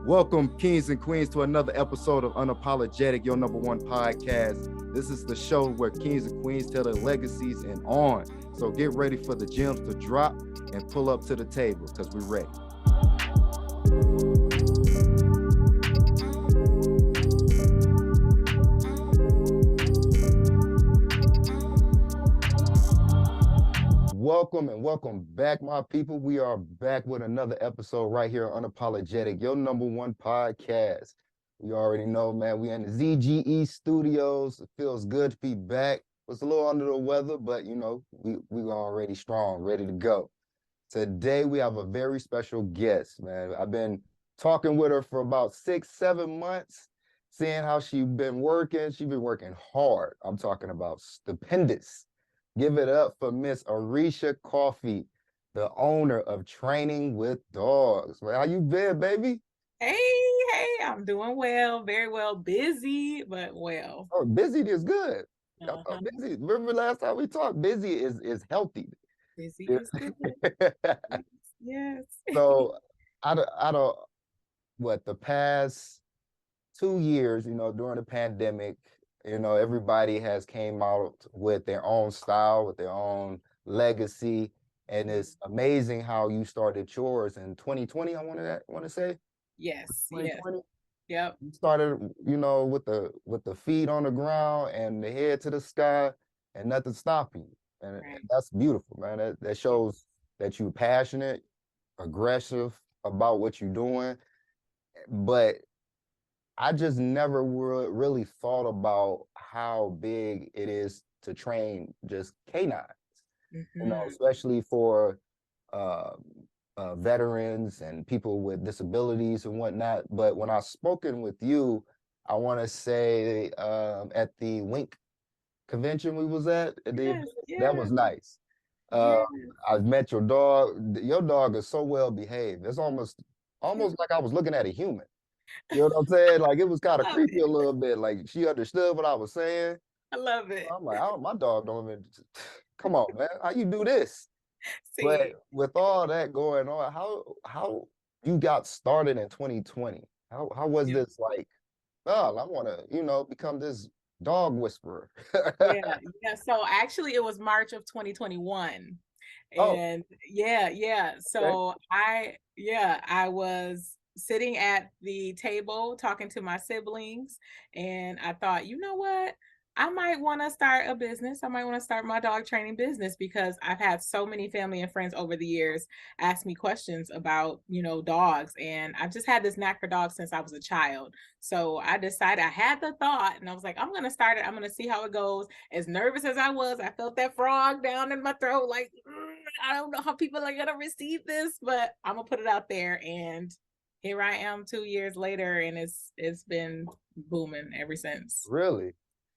Welcome, kings and queens, to another episode of Unapologetic, your number one podcast. This is the show where kings and queens tell their legacies and on. So get ready for the gems to drop and pull up to the table because we're ready. Welcome and welcome back, my people. We are back with another episode right here on Unapologetic, your number one podcast. You already know, man, we in the Z.G.E studios. It feels good to be back. Was a little under the weather, but you know, we already strong, ready to go. Today we have a very special guest, man. I've been talking with her for about 6-7 months, seeing how she's been working. She's been working hard. I'm talking about stupendous. Give it up for Miss Arisha Coffee, the owner of Training with Dogs. Well, how you been, baby? Hey, I'm doing well, very well, busy, but well. Oh, busy is good. I thought busy. Remember last time we talked? Busy is healthy. Busy Yeah. is good. Yes. So out of what the past 2 years, you know, during the pandemic, you know, everybody has came out with their own style, with their own legacy, and it's amazing how you started yours in 2020. I want to say Yes. 2020. Yep. You started, you know, with the feet on the ground and the head to the sky, and nothing stopping you. And Right. that's beautiful, man. That shows that you're passionate, aggressive about what you're doing. But I just never really thought about how big it is to train just canines, you know, especially for uh, veterans and people with disabilities and whatnot. But when I've spoken with you, I want to say at the Wink convention we was at, that was nice. I've met your dog. Your dog is so well behaved. It's almost like I was looking at a human. You know what I'm saying? Like it was kind of creepy a little bit. Like she understood what I was saying. I love it. I'm like, my dog don't even. Come on, man. How you do this? But See, with all that going on, how you got started in 2020? How was this like? Oh, I want to, you know, become this dog whisperer. yeah. So actually, it was March of 2021, Oh, and yeah. okay. So I was sitting at the table talking to my siblings, and I thought, you know what? I might want to start a business. I might want to start my dog training business because I've had so many family and friends over the years ask me questions about, dogs. And I've just had this knack for dogs since I was a child. So I decided, I had the thought, and I was like, I'm going to start it. I'm going to see how it goes. As nervous as I was, I felt that frog down in my throat. Like, I don't know how people are going to receive this, but I'm going to put it out there. And here I am 2 years later, and it's been booming ever since. Really?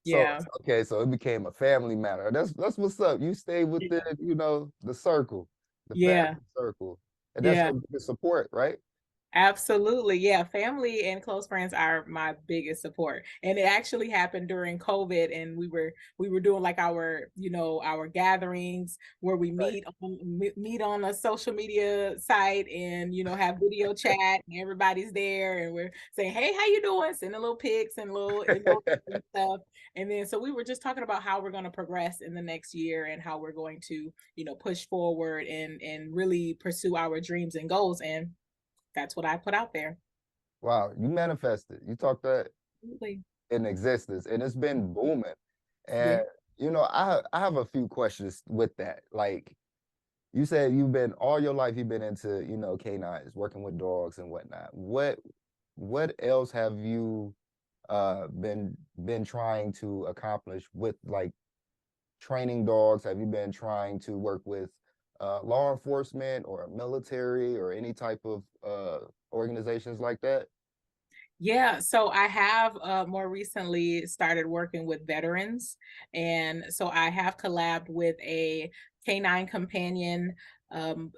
So Yeah. okay, so it became a family matter. That's what's up. You stay within, you know, the circle, the Yeah. family circle, and that's Yeah. your biggest support, right? Absolutely. Yeah. Family and close friends are my biggest support. And it actually happened during COVID. And we were doing like our gatherings where we Right. meet on a social media site and have video chat and everybody's there and we're saying, hey, how you doing? Sending little pics and little and stuff. And then so we were just talking about how we're going to progress in the next year and how we're going to, push forward and really pursue our dreams and goals. And that's what I put out there. Wow, you manifested. You talked that Absolutely. in existence, and it's been booming. Yeah. And you know, I have a few questions with that. Like you said, you've been all your life you've been into, you know, canines, working with dogs and whatnot. What else have you been trying to accomplish with like training dogs? Have you been trying to work with law enforcement or military or any type of organizations like that? Yeah, so I have more recently started working with veterans. And so I have collabed with a canine companion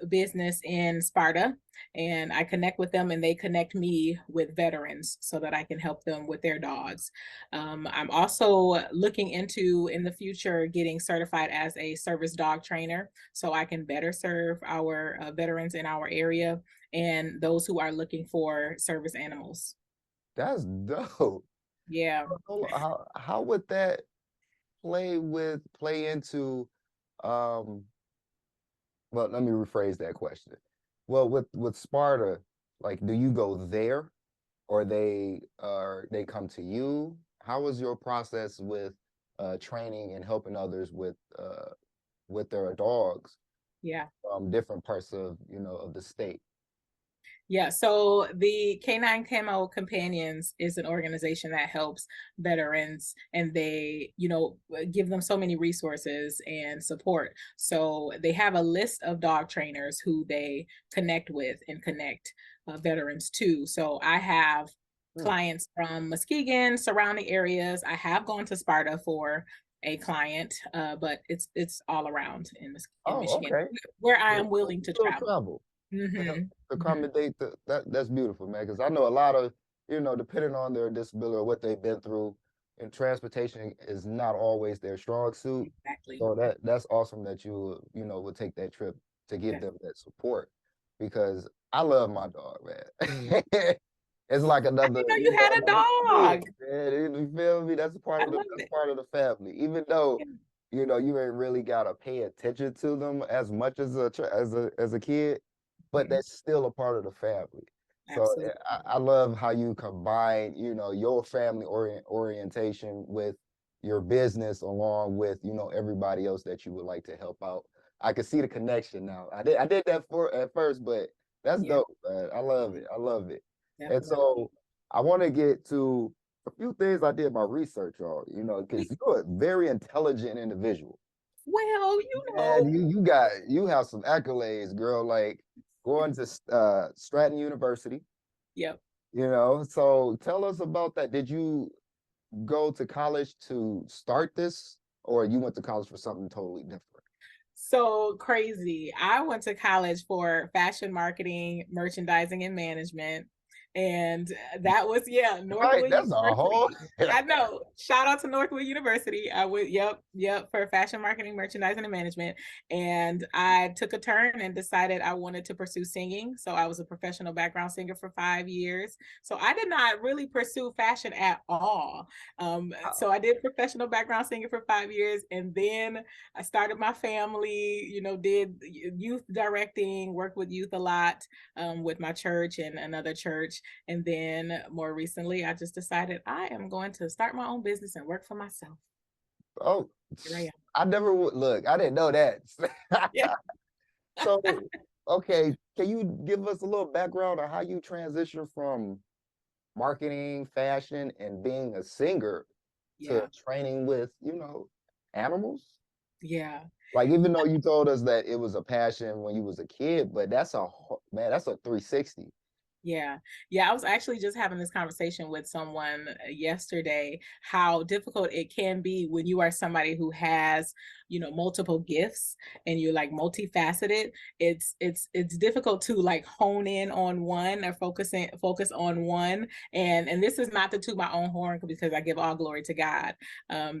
business in Sparta. And I connect with them and they connect me with veterans so that I can help them with their dogs. I'm also looking into in the future getting certified as a service dog trainer so I can better serve our veterans in our area and those who are looking for service animals. That's dope. Yeah. How would that play into um well, let me rephrase that question. Well, with Sparta, like, do you go there, or they come to you? How was your process with training and helping others with their dogs Yeah. from different parts of, of the state? Yeah, so the Canine Camo Companions is an organization that helps veterans, and they, give them so many resources and support. So they have a list of dog trainers who they connect with and connect veterans to. So I have Hmm. clients from Muskegon, surrounding areas. I have gone to Sparta for a client, but it's all around in Oh, Michigan, okay. where I So am willing you to still travel. travel to help Hmm. Hmm. accommodate that's beautiful, man. Because I know a lot of, depending on their disability or what they've been through, and transportation is not always their strong suit. Exactly. So that's awesome that would take that trip to give Def them that support, because I love my dog, man. It's like I another, didn't know you had a another kid, dog. man. You feel me? That's a part I of love that's it. part of the family. Even though, Yeah. you ain't really gotta pay attention to them as much as a kid, but Mhm. that's still a part of the family. So Absolutely. I love how you combine, your family orientation with your business, along with, everybody else that you would like to help out. I can see the connection now. I did that for at first, but that's Yeah, dope, man. I love it. I love it. And definitely. so I want to get to a few things I did my research on, because you're a very intelligent individual. Well, And you have some accolades, girl, like going to Stratton University, yep. So tell us about that. Did you go to college to start this, or you went to college for something totally different? So crazy. I went to college for fashion marketing, merchandising, and management. And that was, yeah, Right, Northwood that's a whole University. I know. Shout out to Northwood University. I would, yep, for fashion marketing, merchandising, and management. And I took a turn and decided I wanted to pursue singing. So I was a professional background singer for 5 years. So I did not really pursue fashion at all. So I did professional background singing for 5 years. And then I started my family, did youth directing, worked with youth a lot, with my church and another church. And then more recently, I just decided I am going to start my own business and work for myself. Oh, Here I am. I never would look. I didn't know that. Yeah. So, okay, can you give us a little background on how you transition from marketing, fashion, and being a singer to Yeah. training with, animals? Yeah. Like, even though you told us that it was a passion when you was a kid, but man, that's a 360. Yeah. Yeah. I was actually just having this conversation with someone yesterday, how difficult it can be when you are somebody who has, multiple gifts and you're like multifaceted. It's difficult to like hone in on one or focus on one. And this is not to toot my own horn because I give all glory to God.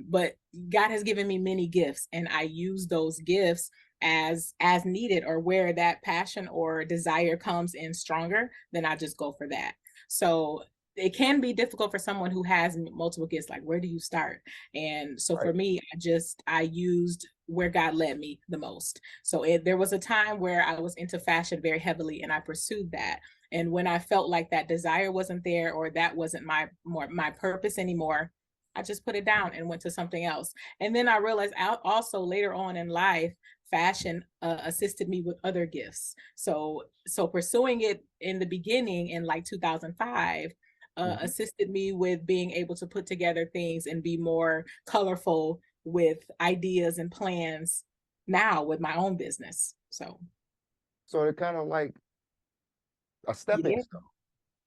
But God has given me many gifts, and I use those gifts as needed, or where that passion or desire comes in stronger, then I just go for that. So it can be difficult for someone who has multiple gifts, like where do you start? And so Right. for me, I used where God led me the most. So there was a time where I was into fashion very heavily, and I pursued that. And when I felt like that desire wasn't there, or that wasn't my purpose anymore, I just put it down and went to something else. And then I realized also later on in life, fashion assisted me with other gifts. So pursuing it in the beginning in like 2005 Mhm. assisted me with being able to put together things and be more colorful with ideas and plans now with my own business. So So they're kind of like a stepping yeah, stone.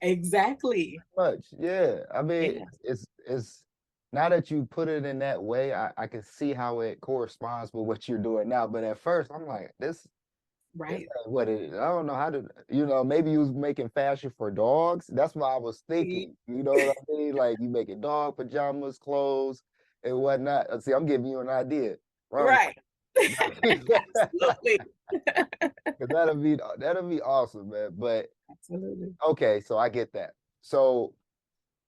exactly. Much, yeah. I mean, Yeah, it's now that you put it in that way, I can see how it corresponds with what you're doing now. But at first, I'm like, this right. ain't what it is. I don't know how to, maybe you was making fashion for dogs. That's what I was thinking. You know what I mean? Like you making dog pajamas, clothes, and whatnot. See, I'm giving you an idea. Wrong. Right. Absolutely. That'll be awesome, man. But Absolutely. okay, so I get that. So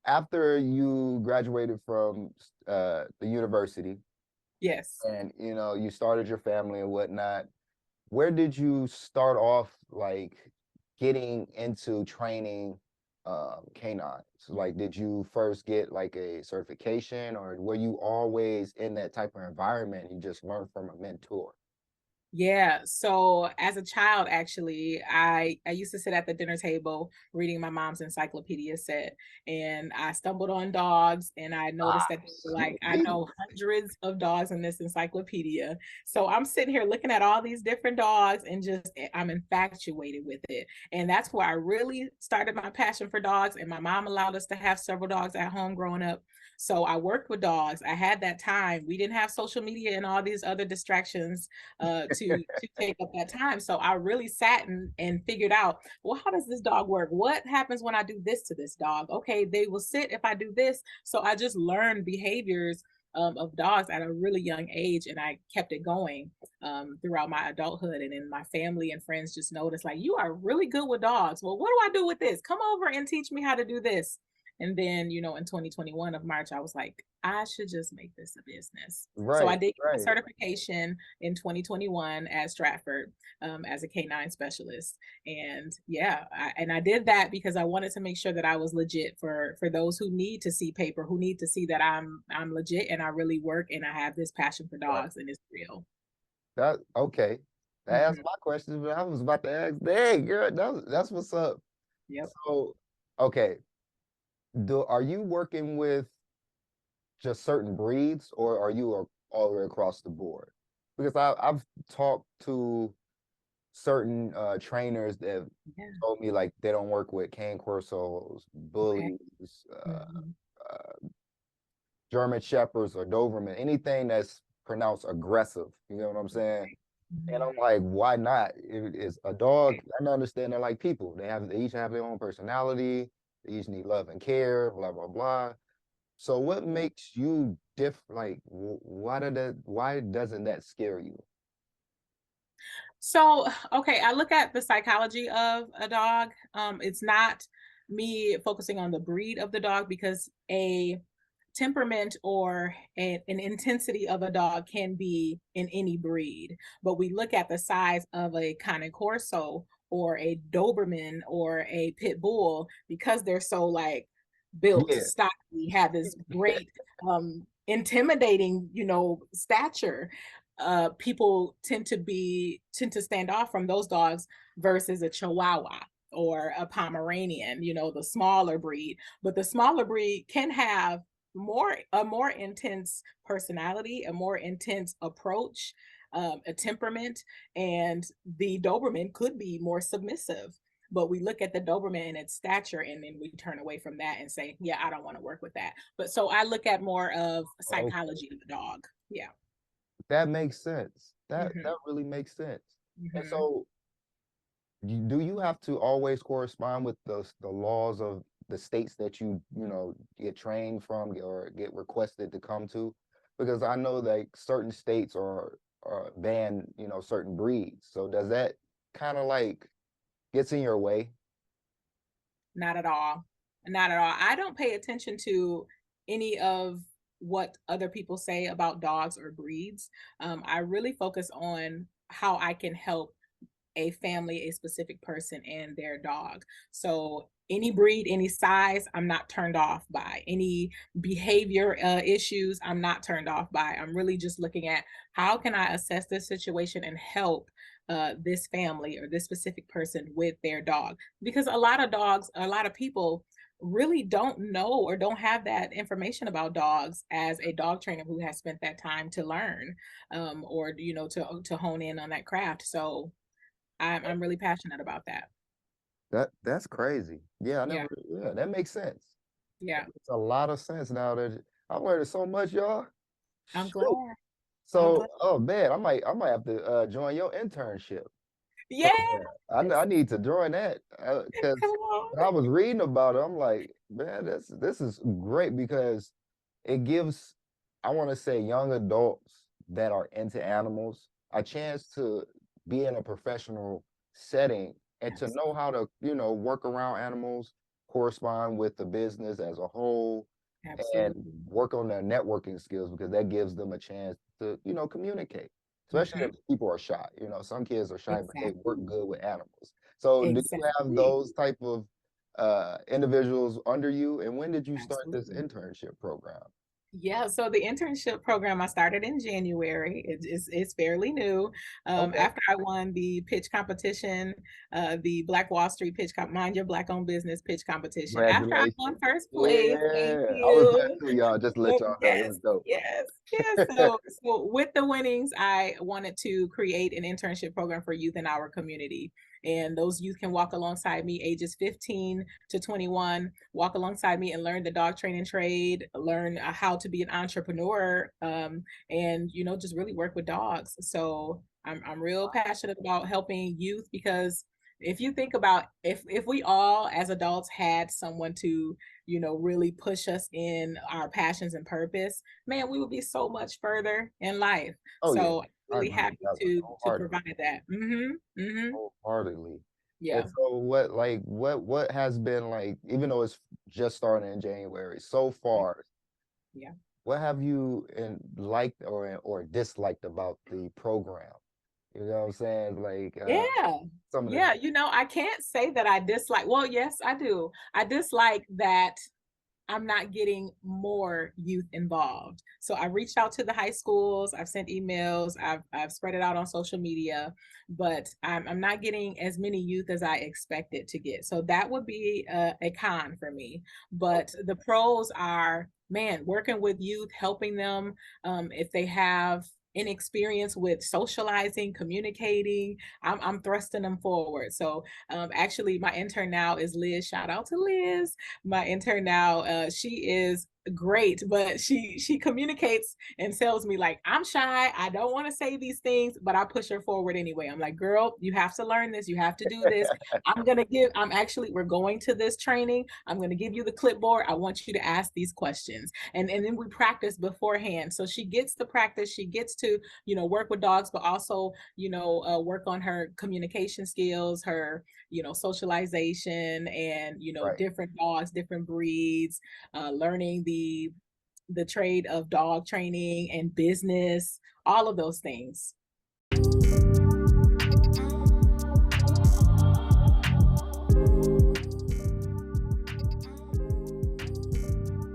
after you graduated from the university Yes. and you started your family and whatnot, where did you start off like getting into training canines? Like, did you first get like a certification, or were you always in that type of environment? You just learned from a mentor? Yeah. So as a child, actually, I used to sit at the dinner table reading my mom's encyclopedia set, and I stumbled on dogs, and I noticed that they were like, I Me. know hundreds of dogs in this encyclopedia. So I'm sitting here looking at all these different dogs, and just I'm infatuated with it. And that's where I really started my passion for dogs. And my mom allowed us to have several dogs at home growing up. So I worked with dogs. I had that time. We didn't have social media and all these other distractions to take up that time. So I really sat and figured out, well, how does this dog work? What happens when I do this to this dog? Okay, they will sit if I do this. So I just learned behaviors of dogs at a really young age, and I kept it going throughout my adulthood. And then my family and friends just noticed, like, you are really good with dogs. Well, what do I do with this? Come over and teach me how to do this. And then, in 2021 of March, I was like, I should just make this a business. So I Right, did get my right. certification in 2021 at Stratford as a canine specialist. And yeah, I did that because I wanted to make sure that I was legit for those who need to see paper, who need to see that I'm legit and I really work and I have this passion for Right. dogs and it's real. That okay. That answered Mhm. my question, but I was about to ask, dang, girl, that's what's up. Yep. So, okay, are you working with just certain breeds, or are you all the way across the board? Because I've talked to certain trainers that have Yeah. told me like they don't work with cane corsos, Okay. bullies, Mhm. uh, German shepherds, or Doberman, anything that's pronounced aggressive. You know what I'm saying? And Mhm. I'm like, why not? It's a dog. I understand they're like people. They each have their own personality. They each need love and care. Blah blah blah. So what makes you different? Like, why doesn't that scare you? So, okay, I look at the psychology of a dog. It's not me focusing on the breed of the dog because a temperament or an intensity of a dog can be in any breed. But we look at the size of a Cane Corso or a Doberman or a Pit Bull because they're so like built, Yeah, stocky, have this great intimidating, stature. People tend to stand off from those dogs versus a Chihuahua or a Pomeranian, the smaller breed. But the smaller breed can have a more intense personality, a more intense approach, a temperament, and the Doberman could be more submissive. But we look at the Doberman and its stature, and then we turn away from that and say, "Yeah, I don't want to work with that." But so I look at more of okay, psychology of the dog. Yeah. that makes sense. Hmm. That really makes sense. And Hmm. so, do you have to always correspond with the laws of the states that you get trained from or get requested to come to? Because I know like certain states are ban certain breeds. So does that kind of like gets in your way? Not at all. Not at all. I don't pay attention to any of what other people say about dogs or breeds. I really focus on how I can help a family, a specific person, and their dog. So any breed, any size, I'm not turned off by. Any behavior issues, I'm not turned off by. I'm really just looking at how can I assess this situation and help this family or this specific person with their dog. Because a lot of dogs, a lot of people really don't know or don't have that information about dogs as a dog trainer who has spent that time to learn or to hone in on that craft. So I'm really passionate about that. That's crazy. Yeah, Yeah, yeah, that makes sense. That yeah. makes a lot of sense now that I'm learning so much, y'all. I'm Shoot. glad. I'm So, glad. oh man, I might have to join your internship. Yes, I need to join that come because on. when I was reading about it, I'm like, man, this is great because it gives, I want to say, young adults that are into animals. a chance to be in a professional setting and to know how to, work around animals, correspond with the business as a whole, and Absolutely. work on their networking skills because that gives them a chance to, communicate. Especially Hmm. if people are shy. Some kids are shy, but they work Exactly. good with animals. So do you have Exactly. those type of individuals under you? And when did you start this Absolutely. internship program? Yeah, so the internship program I started in January. It's fairly new. Okay. After I won the pitch competition, the Black Wall Street Mind Your Black Owned Business pitch competition. After I won Congratulations. first place, thank Yeah. I was there you. too, y'all. Just to let y'all know. It Yes, was dope. yes, yes. So with the winnings, I wanted to create an internship program for youth in our community. And those youth can walk alongside me, ages 15 to 21, walk alongside me and learn the dog training trade, learn how to be an entrepreneur, and just really work with dogs. So I'm real passionate about helping youth because if you think about if we all as adults had someone to really push us in our passions and purpose, man, we would be so much further in life. Oh yeah. So I'm I really agree with happy that one to wholeheartedly. provide that. Wholeheartedly. And Yeah. so what has been like, even though it's just starting in January, so far, Yeah. what have you liked or disliked about the program? You know what I'm saying? Like Yeah. some of the Yeah. I can't say that I dislike. Well, yes, I do. I dislike that I'm not getting more youth involved. So I reached out to the high schools, I've sent emails, I've spread it out on social media, but I'm not getting as many youth as I expected to get. So that would be a con for me. But okay, the pros are, man, working with youth, helping them if they have inexperience with socializing, communicating, I'm thrusting them forward. So actually, my intern now is Liz. Shout out to Liz, my intern now. She is great, but she communicates and tells me like, I'm shy, I don't want to say these things, but I push her forward anyway. I'm like, girl, you have to learn this, you have to do this. We're going to this training, I'm going to give you the clipboard, I want you to ask these questions, and then we practice beforehand. So she gets the practice, she gets to work with dogs, but also work on her communication skills, her socialization, and right. different dogs, different breeds, learning the trade of dog training and business, all of those things.